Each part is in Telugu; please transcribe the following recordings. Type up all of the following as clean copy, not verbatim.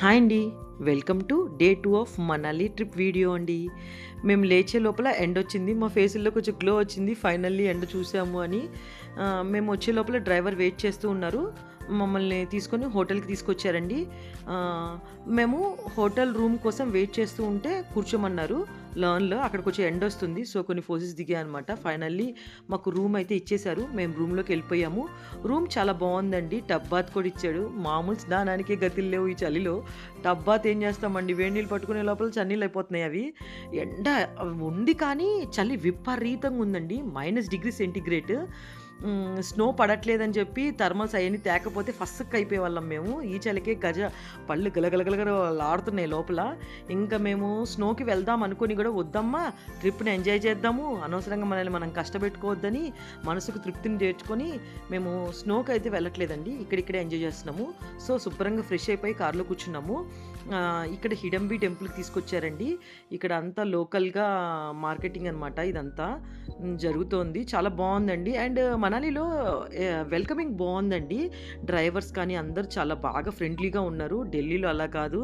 హాయ్ అండి. Welcome to day 2 of Manali trip video అండి. మేము లేచే లోపల ఎండొచ్చింది. మా ఫేసుల్లో కొంచెం గ్లో వచ్చింది. ఫైనల్లీ ఎండ చూసాము అని. మేము వచ్చే లోపల డ్రైవర్ వెయిట్ చేస్తూ ఉన్నారు. మమ్మల్ని తీసుకొని హోటల్‌కి తీసుకొచ్చారండి. మేము హోటల్ రూమ్ కోసం వెయిట్ చేస్తూ ఉంటే కూర్చోమన్నారు లాన్‌లో. అక్కడ కొంచెం ఎండొస్తుంది. సో, కొన్ని ఫోటోస్ దిగాయనమాట. ఫైనల్లీ మాకు రూమ్ అయితే ఇచ్చేశారు. మేము రూమ్‌లోకెళ్ళిపోయాము. రూమ్ చాలా బావుందండి. టబ్ బాత్ కూడా ఇచ్చాడు. మామూలు స్నానానికే గతులు లేవు ఈ చలిలో. టబ్ బాత్ ఏం చేస్తామండి, వేడి నీళ్ళు పట్టుకునే లోపల చన్నీళ్ళు అయిపోతున్నాయి అవి. ఎండ ఉంది కానీ చలి విపరీతంగా ఉందండి. -Degree centigrade. స్నో పడట్లేదని చెప్పి థర్మల్స్ అయన్నీ తేకపోతే ఫస్సక్ అయిపోయేవాళ్ళం మేము. ఈ చలికే పళ్ళు గలగలగలగలాడుతున్నాయి లోపల. ఇంకా మేము స్నోకి వెళ్దాం అనుకుని కూడా వద్దమ్మా, ట్రిప్‌ని ఎంజాయ్ చేద్దాము. అనవసరంగా మనల్ని మనం కష్టపెట్టుకోవద్దని మనసుకు తృప్తిని తెచ్చుకొని మేము స్నోకైతే వెళ్ళట్లేదండి. ఇక్కడిక్కడే ఎంజాయ్ చేస్తున్నాము. సో, శుభ్రంగా ఫ్రెష్ అయిపోయి కార్‌లో కూర్చున్నాము. ఇక్కడ హిడంబి టెంపుల్‌కి తీసుకొచ్చారండి. ఇక్కడ అంతా లోకల్‌గా మార్కెటింగ్ అనమాట ఇదంతా జరుగుతోంది. చాలా బావుందండి. అండ్ మనాలిలో వెల్కమింగ్ బావుందండి. డ్రైవర్స్ కానీ అందరూ చాలా బాగా ఫ్రెండ్లీగా ఉన్నారు. ఢిల్లీలో అలా కాదు.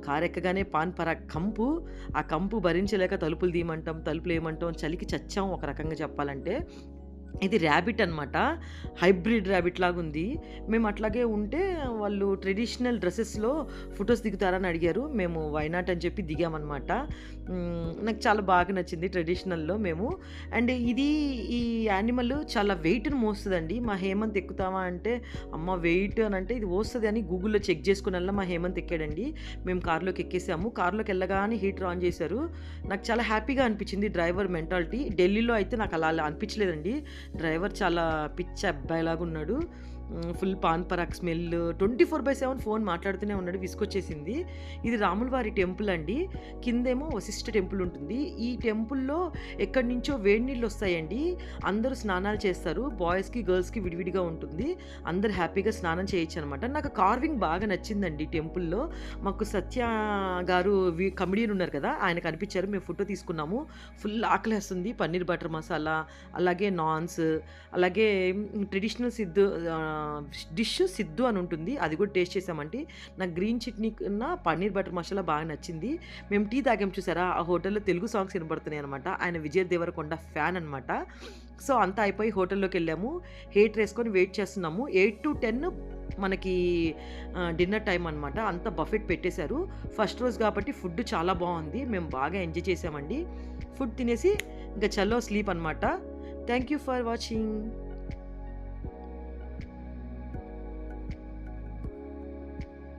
కారెక్కగానే పాన్ పరాగ్ కంపు. ఆ కంపు భరించలేక తలుపులు తీయమంటాం, తలుపులేయమంటాం. చలికి చచ్చాం ఒక రకంగా చెప్పాలంటే. ఇది ర్యాబిట్ అనమాట. హైబ్రిడ్ ర్యాబిట్ లాగుంది. మేము అట్లాగే ఉంటే వాళ్ళు ట్రెడిషనల్ డ్రెసెస్‌లో ఫోటోస్ దిగుతారని అడిగారు. మేము వై నాట్ అని చెప్పి దిగామనమాట. నాకు చాలా బాగా నచ్చింది ట్రెడిషనల్‌లో మేము. అండ్ ఈ యానిమల్ చాలా వెయిట్‌ని మోస్తదండి. మా హేమంత్ ఎక్కుతావా అంటే, అమ్మ వెయిట్ అనంటే ఇది మోస్తది అని గూగుల్‌లో చెక్ చేసుకునల్లా మా హేమంత్ ఎక్కాడండి. మేము కార్‌లోకి ఎక్కేసాము. కార్‌లోకి ఎళ్ళగానే హీటర్ ఆన్ చేశారు. నాకు చాలా హ్యాపీగా అనిపించింది డ్రైవర్ మెంటాలిటీ. ఢిల్లీలో అయితే నాకు అలా అనిపించలేదండి. డ్రైవర్ చాలా పిచ్చి అబ్బాయిలాగున్నాడు. Full Pan Parag smell. 24/7 phone మాట్లాడుతూనే ఉన్నాడు. విసుగొచ్చేసింది. ఇది రాముల వారి టెంపుల్ అండి. కిందేమో వశిష్ఠ టెంపుల్ ఉంటుంది. ఈ టెంపుల్‌లో ఎక్కడి నుంచో వేడి నీళ్ళు వస్తాయండి. అందరూ స్నానాలు చేస్తారు. బాయ్స్‌కి, గర్ల్స్‌కి విడివిడిగా ఉంటుంది. అందరూ హ్యాపీగా స్నానం చేయొచ్చనమాట. నాకు కార్వింగ్ బాగా నచ్చిందండి టెంపుల్‌లో. మాకు సత్య గారు కమెడియన్ ఉన్నారు కదా! ఆయన కనిపించారు. మేము ఫోటో తీసుకున్నాము. ఫుల్ ఆకలేస్తుంది. పన్నీర్ బటర్ మసాలా, అలాగే నాన్స్, అలాగే ట్రెడిషనల్ డిష్ సిద్ధు అని ఉంటుంది. అది కూడా టేస్ట్ చేసామండి. నాకు గ్రీన్ చట్నీ కన్నా పన్నీర్ బటర్ మసాలా బాగా నచ్చింది. మేము టీ తాగాం చూసారా, ఆ హోటల్‌లో తెలుగు సాంగ్స్ వినపడుతున్నాయి అనమాట. ఆయన విజయ్ దేవరకొండ ఫ్యాన్ అనమాట. సో, అంతా అయిపోయి హోటల్‌లోకెళ్ళాము. హీటర్ ఏసుకొని వెయిట్ చేస్తున్నాము. 8-10 మనకి డిన్నర్ టైమ్ అనమాట. అంతా బఫెట్ పెట్టేశారు. ఫస్ట్ రోజు కాబట్టి ఫుడ్ చాలా బావుంది. మేము బాగా ఎంజాయ్ చేసామండి. ఫుడ్ తినేసి ఇంక చలో స్లీప్ అనమాట. Thank you for watching.